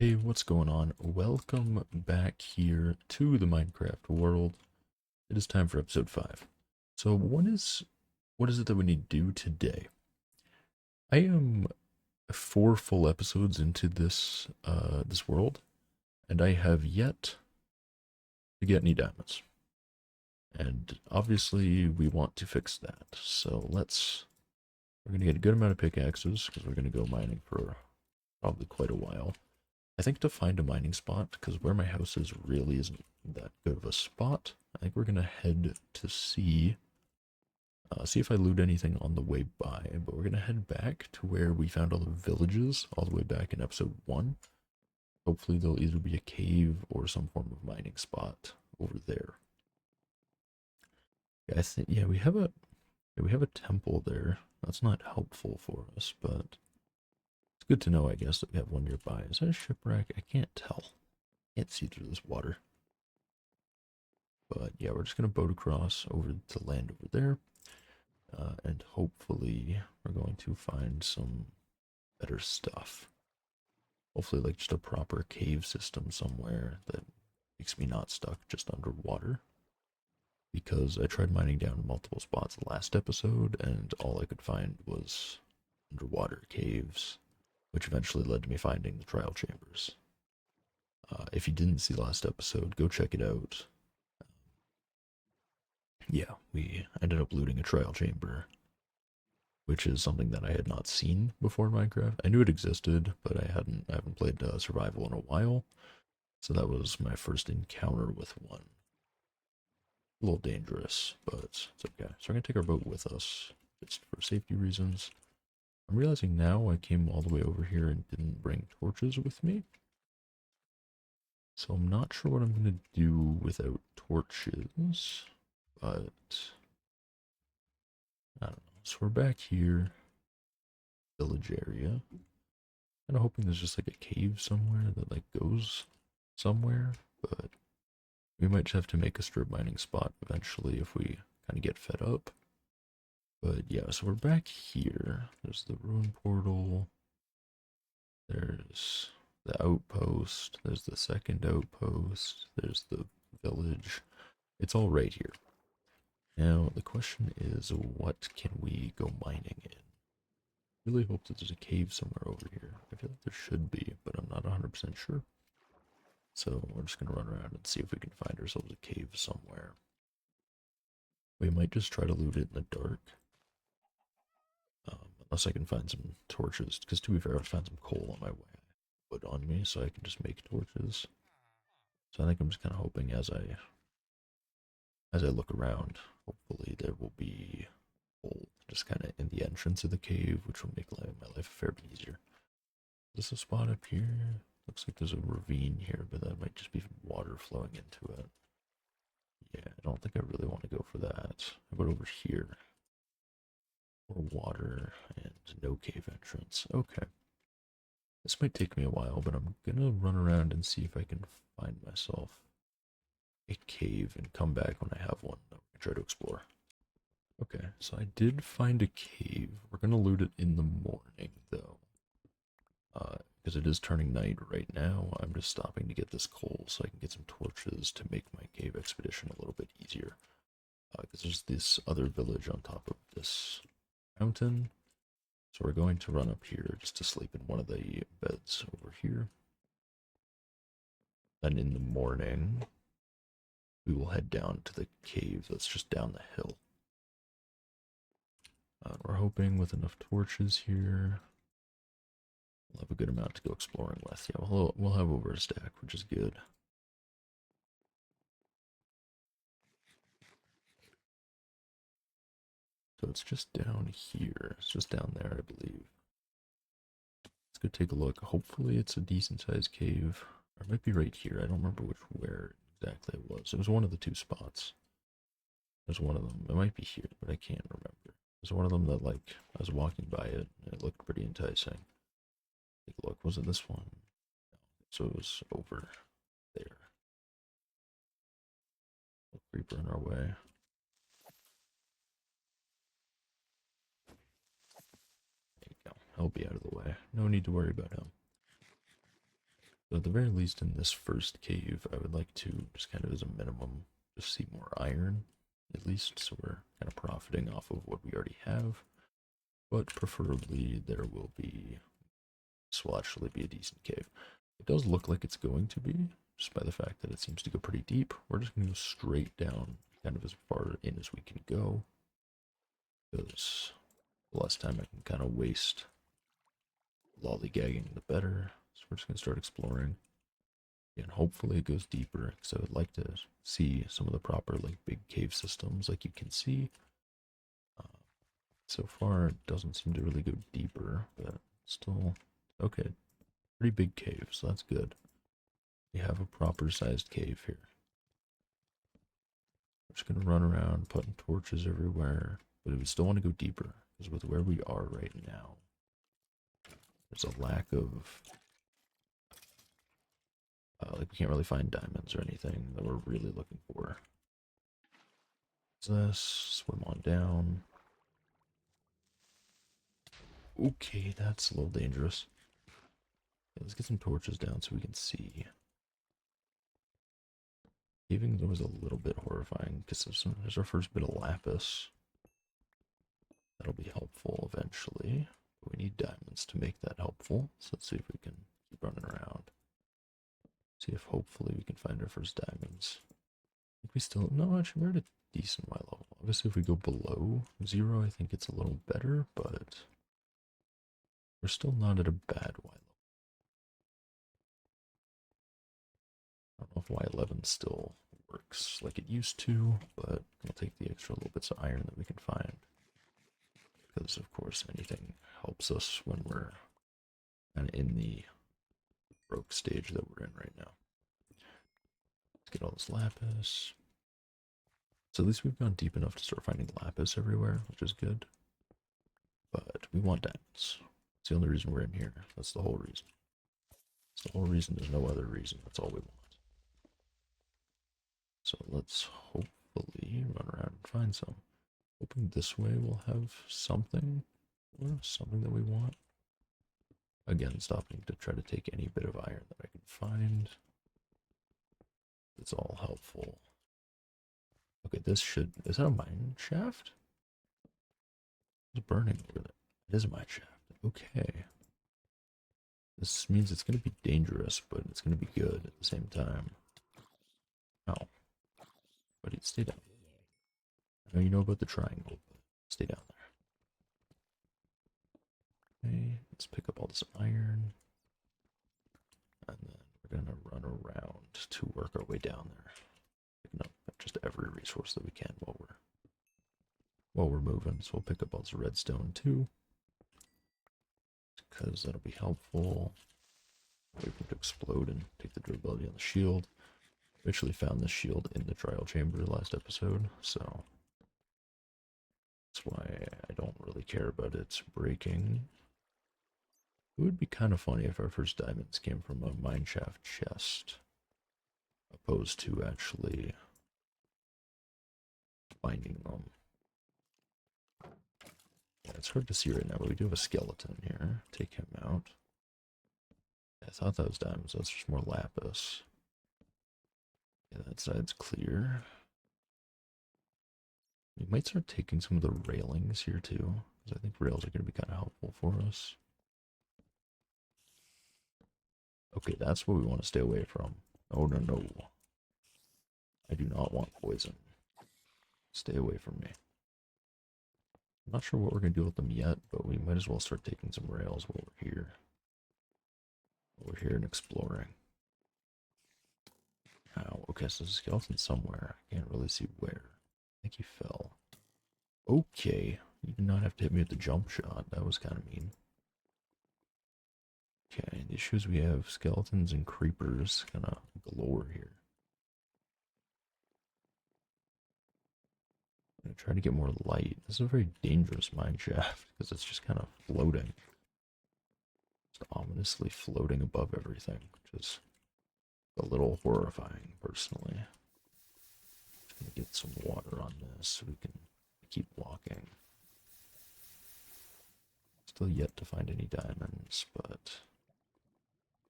Hey, what's going on? Welcome back here to the Minecraft world. It is time for episode 5. So what is it that we need to do today? I am 4 full episodes into this world, and I have yet to get any diamonds. And obviously we want to fix that. So we're gonna get a good amount of pickaxes because we're gonna go mining for probably quite a while. I think to find a mining spot, because where my house is really isn't that good of a spot, I think we're gonna head to see if I loot anything on the way by, but we're gonna head back to where we found all the villages all the way back in episode 1. Hopefully there'll either be a cave or some form of mining spot over there. Yeah, I think, we have a temple there. That's not helpful for us, but it's good to know, I guess, that we have one nearby. Is that a shipwreck? I can't tell. Can't see through this water. But yeah, we're just going to boat across over to land over there. And hopefully we're going to find some better stuff. Hopefully like just a proper cave system somewhere that makes me not stuck just underwater. Because I tried mining down multiple spots last episode and all I could find was underwater caves, which eventually led to me finding the trial chambers. If you didn't see last episode, go check it out. Yeah, we ended up looting a trial chamber, which is something that I had not seen before in Minecraft. I knew it existed, but I haven't played survival in a while, so that was my first encounter with one. A little dangerous, but it's okay. So we're gonna take our boat with us, just for safety reasons. I'm realizing now I came all the way over here and didn't bring torches with me. So I'm not sure what I'm gonna do without torches, but I don't know. So we're back here, village area. Kind of hoping there's just like a cave somewhere that like goes somewhere, but we might just have to make a strip mining spot eventually if we kind of get fed up. But yeah, so we're back here. There's the ruin portal. There's the outpost. There's the second outpost. There's the village. It's all right here. Now, the question is, what can we go mining in? Really hope that there's a cave somewhere over here. I feel like there should be, but I'm not 100% sure. So we're just going to run around and see if we can find ourselves a cave somewhere. We might just try to loot it in the dark. Unless I can find some torches. Because to be fair, I would find some coal on my way. Wood on me, so I can just make torches. So I think I'm just kind of hoping as I look around, hopefully there will be coal just kind of in the entrance of the cave, which will make my life a fair bit easier. Is this a spot up here? Looks like there's a ravine here, but that might just be water flowing into it. Yeah, I don't think I really want to go for that. How about over here? More water and no cave entrance. Okay. This might take me a while, but I'm gonna run around and see if I can find myself a cave and come back when I have one that we can try to explore. Okay, so I did find a cave. We're gonna loot it in the morning, though. Because it is turning night right now. I'm just stopping to get this coal so I can get some torches to make my cave expedition a little bit easier. Because there's this other village on top of this mountain. So we're going to run up here just to sleep in one of the beds over here. Then in the morning, we will head down to the cave that's just down the hill. We're hoping with enough torches here, we'll have a good amount to go exploring with. Yeah, we'll have over a stack, which is good. So it's just down here. It's just down there, I believe. Let's go take a look. Hopefully it's a decent sized cave. Or it might be right here. I don't remember where exactly it was. It was one of the two spots. There's one of them. It might be here, but I can't remember. There's one of them that like I was walking by it and it looked pretty enticing. Take a look. Was it this one? No. So it was over there. A creeper in our way. There you go. He'll be out of the way. No need to worry about him. So at the very least in this first cave, I would like to, just kind of as a minimum, just see more iron, at least, so we're kind of profiting off of what we already have. But preferably there will be, this will actually be a decent cave. It does look like it's going to be, just by the fact that it seems to go pretty deep. We're just going to go straight down, kind of as far in as we can go, because the less time I can kind of waste lollygagging, the better. So we're just going to start exploring. And hopefully it goes deeper, because I would like to see some of the proper, like, big cave systems, like you can see. So far, it doesn't seem to really go deeper, but still, okay. Pretty big cave, so that's good. We have a proper sized cave here. We're just gonna run around putting torches everywhere, but we still want to go deeper, because with where we are right now, there's a lack of, like, we can't really find diamonds or anything that we're really looking for. What's this? Swim on down. Okay, that's a little dangerous. Okay, let's get some torches down so we can see. Caving was a little bit horrifying because there's our first bit of lapis. That'll be helpful eventually. But we need diamonds to make that helpful. So let's see if we can keep running around. See if hopefully we can find our first diamonds. I think we still, no, actually we're at a decent Y level. Obviously if we go below 0, I think it's a little better, but we're still not at a bad Y level. I don't know if Y11 still works like it used to, but we'll take the extra little bits of iron that we can find. Because, of course, anything helps us when we're kind of in the broke stage that we're in right now. Let's get all this lapis. So at least we've gone deep enough to start finding lapis everywhere, which is good. But we want diamonds. It's the only reason we're in here. That's the whole reason. It's the whole reason. There's no other reason. That's all we want. So let's hopefully run around and find some. Hoping this way we'll have something, or something that we want. Again, stopping to try to take any bit of iron that I can find. It's all helpful. Okay, this should, is that a mine shaft? It's burning over there. It is a mine shaft. Okay. This means it's going to be dangerous, but it's going to be good at the same time. Oh. Buddy, stay down. I know you know about the triangle, but stay down there. Okay, let's pick up all this iron. And then we're going to run around to work our way down there. Picking up just every resource that we can while we're moving. So we'll pick up all this redstone too, because that'll be helpful. Wait for it to explode and take the durability on the shield. We actually found this shield in the trial chamber last episode, so that's why I don't really care about its breaking. It would be kind of funny if our first diamonds came from a mineshaft chest, opposed to actually finding them. Yeah, it's hard to see right now, but we do have a skeleton here. Take him out. I thought that was diamonds, that's just more lapis. Yeah, that side's clear. We might start taking some of the railings here too, because I think rails are going to be kind of helpful for us. Okay, that's what we want to stay away from. Oh, no, no. I do not want poison. Stay away from me. I'm not sure what we're going to do with them yet, but we might as well start taking some rails while we're here. We're here and exploring. Ow, okay, so there's a skeleton somewhere. I can't really see where. I think he fell. Okay, you did not have to hit me with the jump shot. That was kind of mean. Okay, the issue is we have skeletons and creepers kind of galore here. I'm gonna try to get more light. This is a very dangerous mine shaft because it's just kind of floating. Just ominously floating above everything, which is a little horrifying, personally. Just gonna get some water on this so we can keep walking. Still yet to find any diamonds, but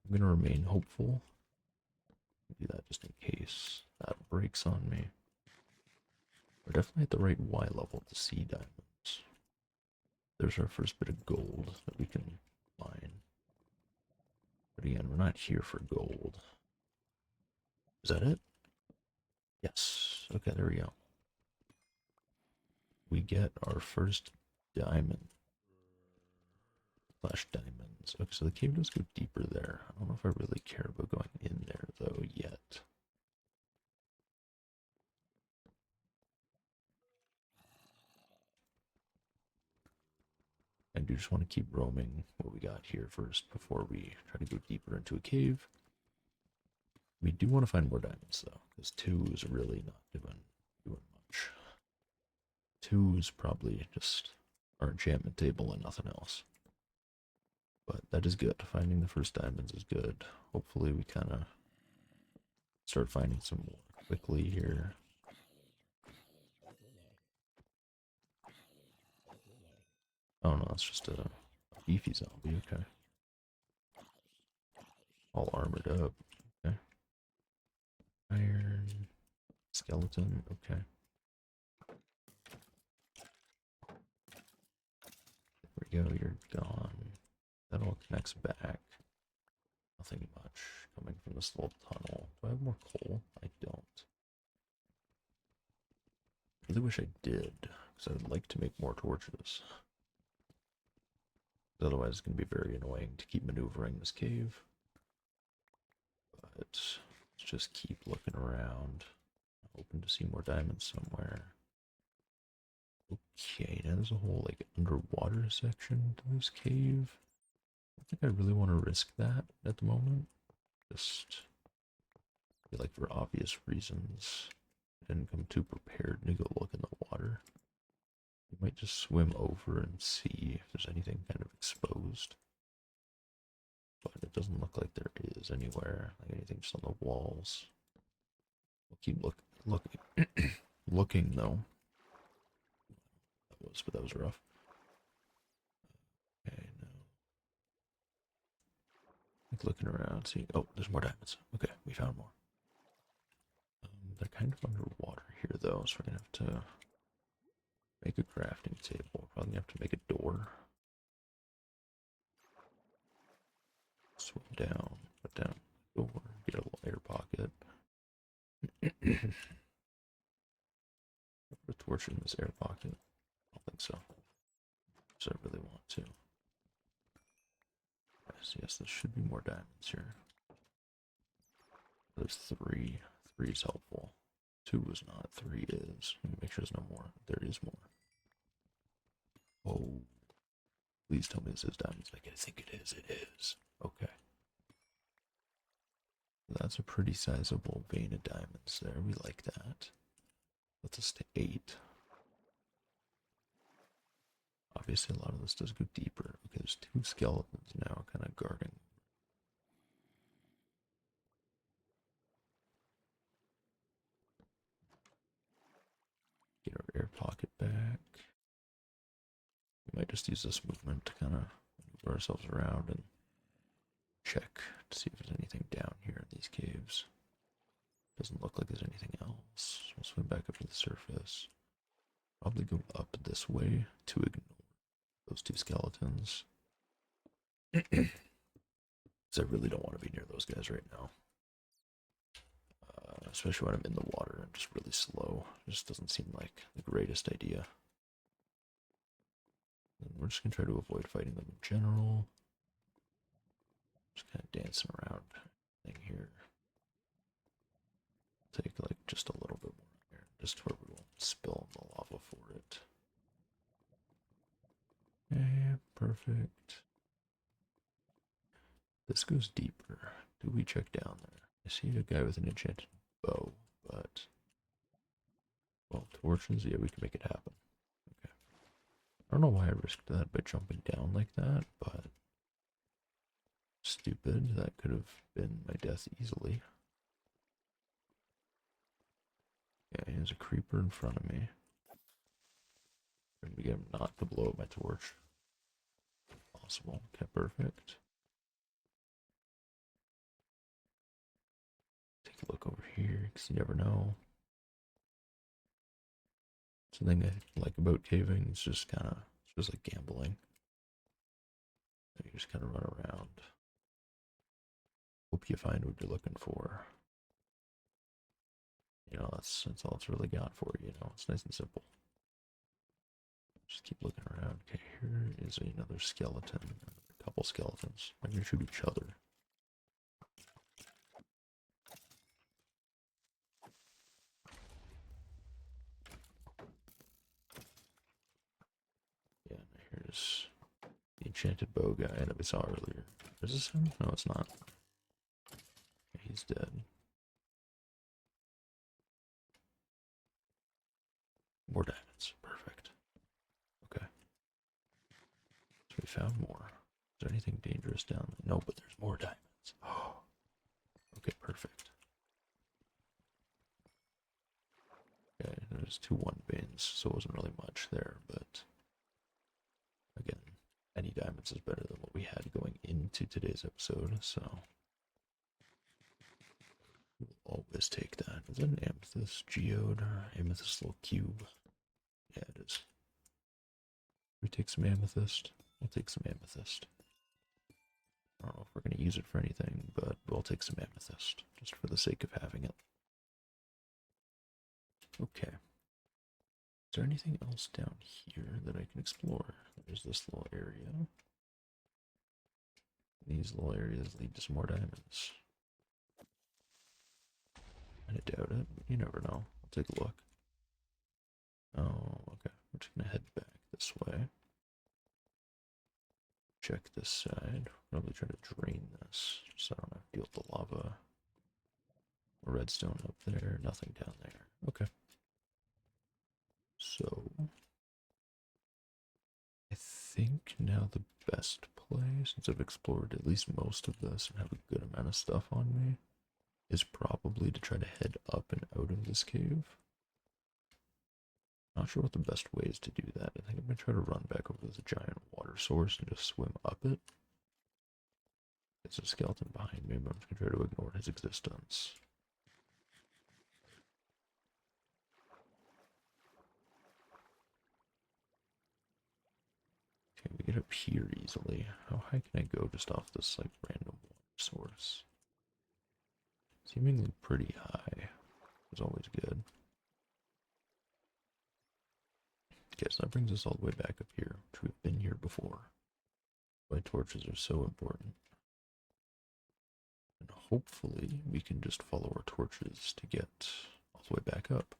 I'm gonna remain hopeful. Do that just in case that breaks on me. We're definitely at the right Y level to see diamonds. There's our first bit of gold that we can mine. But again, we're not here for gold. Is that it? Yes. Okay, there we go. We get our first diamond. Flash diamonds. Okay, so the cave does go deeper there. I don't know if I really care about going in there, though, yet. I do just want to keep roaming what we got here first before we try to go deeper into a cave. We do want to find more diamonds, though, because 2 is really not doing much. 2 is probably just our enchantment table and nothing else. But that is good. Finding the first diamonds is good. Hopefully we kind of start finding some more quickly here. Oh no, it's just a beefy zombie, okay. All armored up, okay. Iron, skeleton, okay. There we go, you're gone. That all connects back. Nothing much coming from this little tunnel. Do I have more coal? I don't. I really wish I did, because I would like to make more torches. Otherwise, it's going to be very annoying to keep maneuvering this cave. But let's just keep looking around. Hoping to see more diamonds somewhere. Okay, now there's a whole like underwater section to this cave. I don't think I really want to risk that at the moment. Just feel like for obvious reasons. I didn't come too prepared to go look in the water. We might just swim over and see if there's anything kind of exposed. But it doesn't look like there is anywhere, like anything just on the walls. We'll keep looking though. That was rough. Okay, no. Like looking around, see. Oh, there's more diamonds. Okay, we found more. They're kind of underwater here though, so we're gonna have to make a crafting table. Probably gonna have to make a door. Swim down, put down the door, get a little air pocket. Put a torch in this air pocket. I don't think so. So I really want to. Yes, there should be more diamonds here. There's 3. 3 is helpful. 2 is not. 3 is. Let me make sure there's no more. There is more. Oh. Please tell me this is diamonds. I think it is. It is. Okay. That's a pretty sizable vein of diamonds there. We like that. Let's us to 8. Obviously, a lot of this does go deeper. Okay, there's 2 skeletons now kind of guarding. Get our air pocket back. We might just use this movement to kind of move ourselves around and check to see if there's anything down here in these caves. Doesn't look like there's anything else. We'll swim back up to the surface. Probably go up this way to ignore those 2 skeletons. Because I really don't want to be near those guys right now. Especially when I'm in the water and just really slow. It just doesn't seem like the greatest idea. And we're just going to try to avoid fighting them in general. Just kind of dancing around thing here. Take like just a little bit more here, just where we won't spill the lava for it. Okay, perfect. This goes deeper. Do we check down there? I see a guy with an enchanted bow, but well, torches, yeah, we can make it happen. Okay. I don't know why I risked that by jumping down like that, but stupid. That could have been my death easily. Okay, there's a creeper in front of me. Trying to get him not to blow up my torch. Possible. Okay, perfect. look over here, because you never know. It's the thing I like about caving, it's just like gambling. You just kind of run around. Hope you find what you're looking for. You know, that's all it's really got for you, you know, it's nice and simple. Just keep looking around. Okay, here is another skeleton. A couple skeletons. I'm gonna shoot each other. Yeah, here's the enchanted bow guy that we saw earlier. Is this him? No, it's not. Okay, he's dead. More diamonds. Perfect. Okay. So we found more. Is there anything dangerous down there? No, but there's more diamonds. Oh. Okay, perfect. Okay, there's 2 1 bins, so it wasn't really much there, but again, any diamonds is better than what we had going into today's episode, so we'll always take that. Is that an amethyst geode or amethyst little cube? Yeah, it is. We take some amethyst. We'll take some amethyst. I don't know if we're going to use it for anything, but we'll take some amethyst, just for the sake of having it. Okay. Is there anything else down here that I can explore? There's this little area. These little areas lead to some more diamonds. I doubt it. You never know. I'll take a look. Oh, okay. We're just gonna head back this way. Check this side. Probably try to drain this, so I don't have to deal with the lava. Redstone up there. Nothing down there. Okay. So I think now the best play, since I've explored at least most of this and have a good amount of stuff on me, is probably to try to head up and out of this cave. Not sure what the best way is to do that. I think I'm going to try to run back over to the giant water source and just swim up it. There's a skeleton behind me, but I'm just going to try to ignore his existence. Okay, we get up here easily. How high can I go just off this, like, random water source? Seemingly pretty high. Is always good. Okay, so that brings us all the way back up here, which we've been here before. Why torches are so important. And hopefully we can just follow our torches to get all the way back up.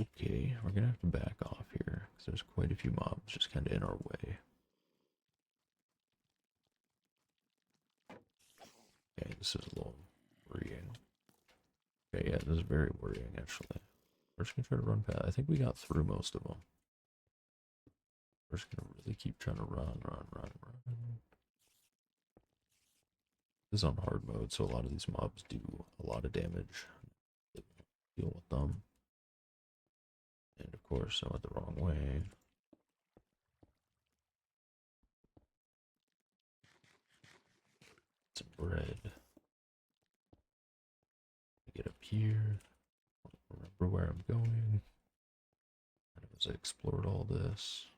Okay, we're gonna have to back off here, because there's quite a few mobs just kind of in our way. Okay, this is a little worrying. Okay, yeah, this is very worrying, actually. We're just gonna try to run past. I think we got through most of them. We're just gonna really keep trying to run. This is on hard mode, so a lot of these mobs do a lot of damage. Deal with them. And of course, I went the wrong way. Some bread. Get up here. Remember where I'm going. As I explored all this.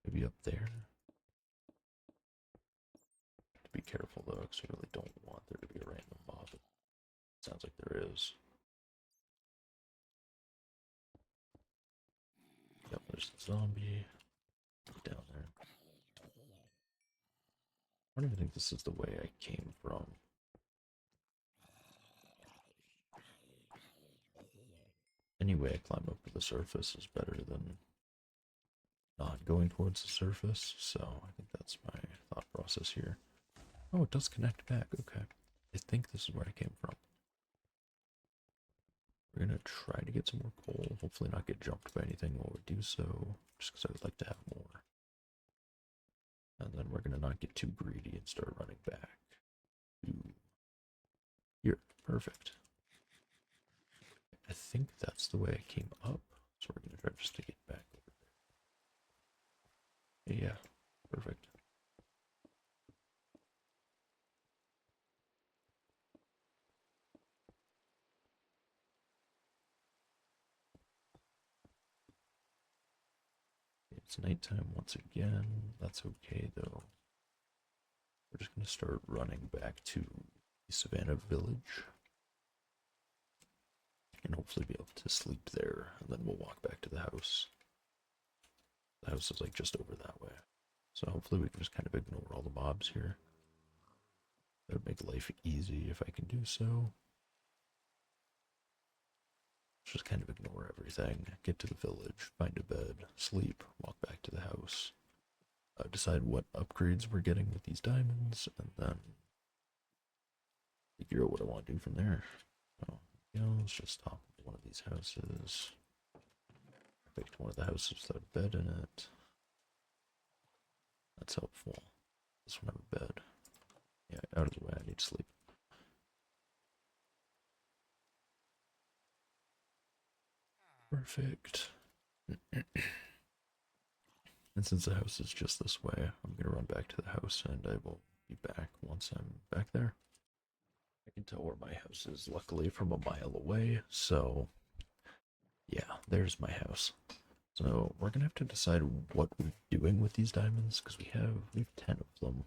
Maybe up there. To be careful though, because I really don't want there to be a random mob. It sounds like there is. Yep, there's the zombie. Down there. I don't even think this is the way I came from. Any way I climb up to the surface is better than not going towards the surface, so I think that's my thought process here. Oh, it does connect back, okay. I think this is where I came from. We're gonna try to get some more coal, hopefully not get jumped by anything while we do so, just because I would like to have more. And then we're gonna not get too greedy and start running back to here. Perfect. I think that's the way I came up, so we're gonna try just to get back over there. Yeah, perfect. It's nighttime once again. That's okay though. We're just gonna start running back to the Savannah Village. And hopefully be able to sleep there, and then we'll walk back to the house. The house is like just over that way. So hopefully we can just kind of ignore all the mobs here. That would make life easy if I can do so. Just kind of ignore everything. Get to the village, find a bed, sleep, walk back to the house. Decide what upgrades we're getting with these diamonds, and then figure out what I want to do from there. So, let's just stop at one of these houses. I picked one of the houses without a bed in it. That's helpful. This one have a bed. Yeah, out of the way, I need to sleep. Perfect. And since the house is just this way, I'm gonna run back to the house and I will be back once I'm back there. I can tell where my house is, luckily, from a mile away, so yeah, there's my house. So we're gonna have to decide what we're doing with these diamonds, because we have 10 of them.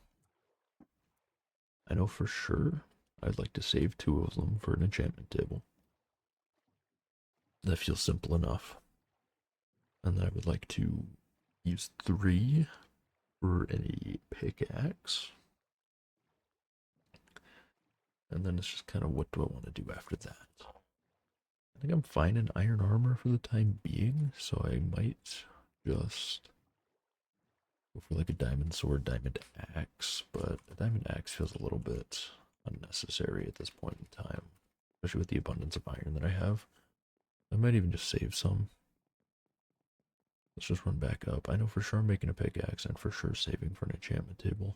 I know for sure I'd like to save 2 of them for an enchantment table. That feels simple enough. And then I would like to use 3 for a pickaxe. And then it's just kind of, what do I want to do after that? I think I'm fine in iron armor for the time being, so I might just go for like a diamond sword, diamond axe, but a diamond axe feels a little bit unnecessary at this point in time, especially with the abundance of iron that I have. I might even just save some. Let's just run back up. I know for sure I'm making a pickaxe and for sure saving for an enchantment table.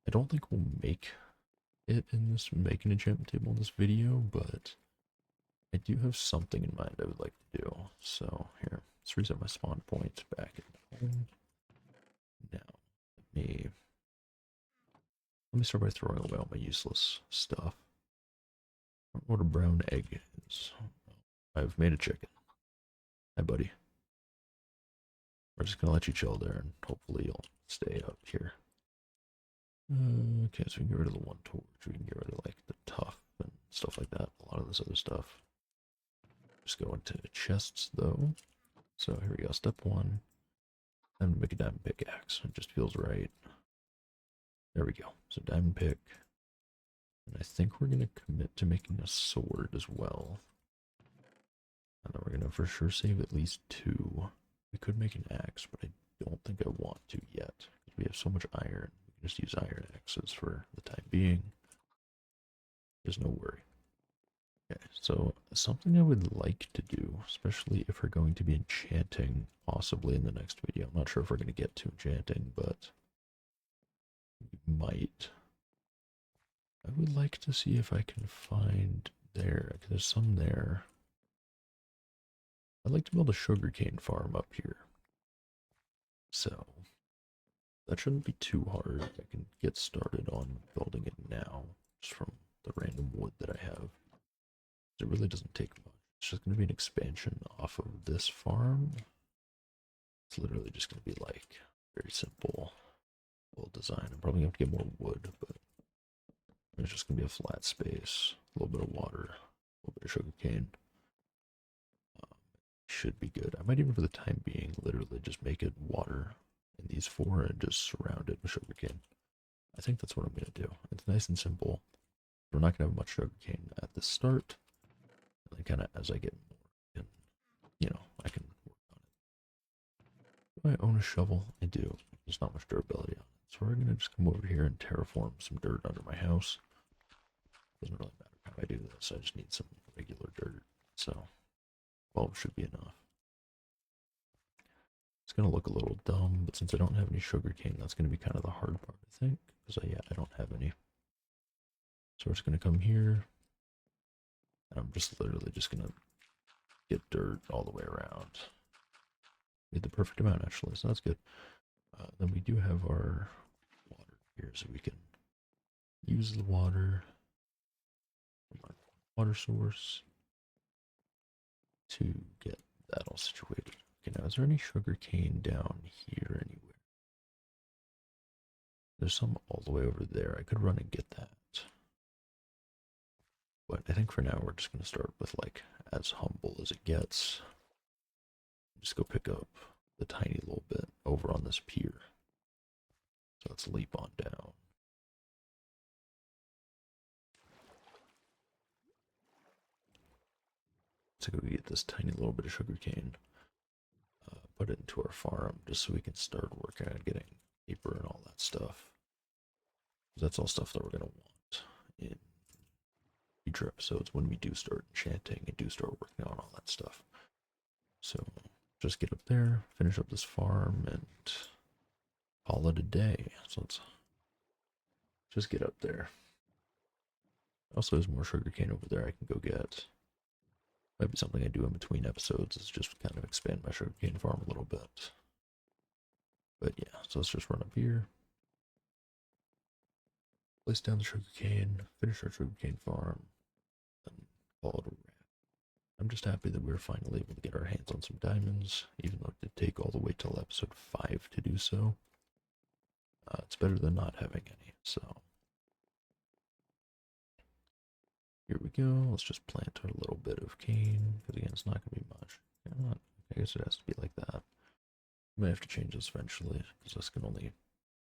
I don't think we'll make it in this, make an enchantment table in this video, but I do have something in mind I would like to do. So here, let's reset my spawn point back at home. Now, let me start by throwing away all my useless stuff. What a brown egg is. I've made a chicken. Hi, buddy. We're just gonna let you chill there, and hopefully you'll stay up here. Okay, so we can get rid of the one torch. We can get rid of like the tough and stuff like that. A lot of this other stuff. Just go into chests though. So here we go. Step 1. I'm gonna make a diamond pickaxe. It just feels right. There we go. So diamond pick. And I think we're gonna commit to making a sword as well. And then we're gonna for sure save at least 2. We could make an axe, but I don't think I want to yet. Because we have so much iron. We can just use iron axes for the time being. There's no worry. Okay, so something I would like to do, especially if we're going to be enchanting, possibly in the next video. I'm not sure if we're going to get to enchanting, but we might. I would like to see if I can find there, because there's some there. I'd like to build a sugarcane farm up here. So, that shouldn't be too hard. I can get started on building it now, just from the random wood that I have. It really doesn't take much. It's just going to be an expansion off of this farm. It's literally just going to be like very simple little design. I'm probably going to have to get more wood, but it's just going to be a flat space, a little bit of water, a little bit of sugarcane. Should be good. I might even, for the time being, literally just make it water in these 4 and just surround it with sugarcane. I think that's what I'm going to do. It's nice and simple. We're not going to have much sugarcane at the start. And then kind of as I get more, and, I can work on it. Do I own a shovel? I do. There's not much durability on it. So we're going to just come over here and terraform some dirt under my house. Doesn't really matter how I do this. I just need some regular dirt. So 12 should be enough. It's going to look a little dumb, but since I don't have any sugarcane, that's going to be kind of the hard part, I think. Because, I don't have any. So we're just going to come here. And I'm just literally just going to get dirt all the way around. Made the perfect amount, actually, so that's good. Then we do have our water here, so we can use the water from our water source to get that all situated. Okay, now Now, is there any sugar cane down here anywhere? There's some all the way over there. I could run and get that. But I think for now we're just going to start with like as humble as it gets. Just go pick up the tiny little bit over on this pier. So let's leap on down. To go get this tiny little bit of sugar cane, put it into our farm just so we can start working on getting paper and all that stuff. That's all stuff that we're going to want in future episodes when we do start enchanting and do start working on all that stuff. So just get up there, finish up this farm, and call it a day. So let's just get up there. Also, there's more sugarcane over there I can go get. Might be something I do in between episodes, is just kind of expand my sugarcane farm a little bit. But yeah, so let's just run up here. Place down the sugarcane, finish our sugarcane farm, and call it a wrap. I'm just happy that we were finally able to get our hands on some diamonds, even though it did take all the way till episode 5 to do so. It's better than not having any, so. Here we go, let's just plant our little bit of cane, because again, it's not going to be much. I guess it has to be like that. We might have to change this eventually, because this can only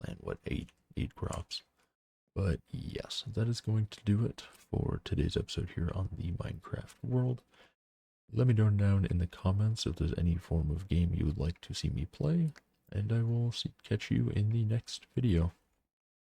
plant, what, 8 crops. But yes, that is going to do it for today's episode here on the Minecraft world. Let me know down in the comments if there's any form of game you would like to see me play, and I will catch you in the next video.